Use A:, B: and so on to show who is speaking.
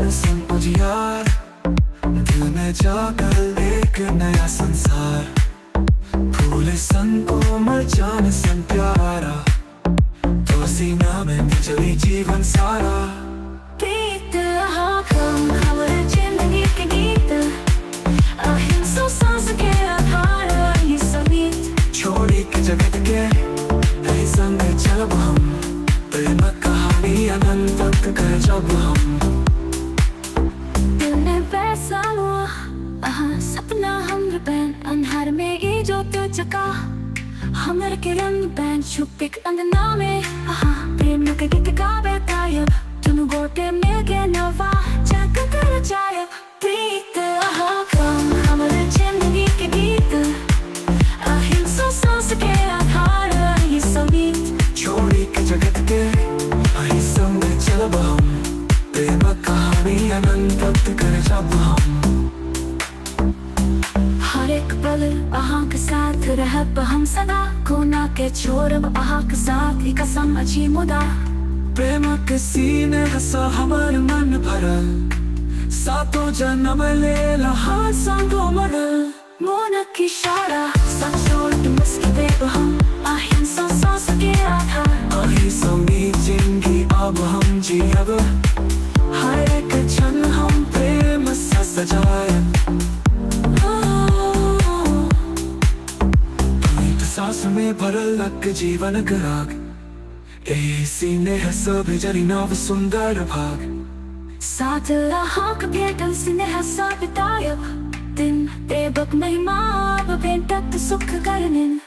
A: गान सुन उजियार, दिल में जाकर एक नया संसार। फूल संग कोमल जान संग प्यारा, तो सीना में चली जीवन सारा।
B: प्रीत हम हमारे जिंदगी के गीत, अहिंसा सांस के आधार ये संगीत।
A: छोड़ी के जगत के यही संग चलब हम, प्रेम कहानी अनंत तक कर जब हम।
B: दिल ने वैसा हुआ सपना हम बैन, अंधार में ये जो तो चका हमर के रंग बैन। छुपे अंगना में प्रेम के गीत गावे गायब, तुम गोटे मिल के नवा जग कर जायब। प्रीत हम हमारे जिंदगी के गीत, अहिंसा सांस के आधार ये संगीत।
A: छोड़ी के जगत के यही संग चलब हम, प्रेम कहानी अनंत तक कर जब हम।
B: हर एक पल अहाँ के साथ रहब हम सदा, कोना के छोड़ब अहाँ के साथ ही कसम अछि मुदा।
A: प्रेम के सीने हसा हमर मन भरल, सातों जन्म लेल हाथ संगो मरल।
B: मोन की इशारा सब छोड़ के मुस्की देब हम, अहिंसा सांस के आधार
A: अही संगी जिंदगी अब हम जियब। हर एक क्षण हम प्रेम से सजायब। सांस में भरल लग जीवन गराग, यही सीने है सब जरी नव सुंदर भाग।
B: साथ अहाँक भेटल स्नेह सा बितायब दिन, देबक महिमा भेटत सुख करनिन।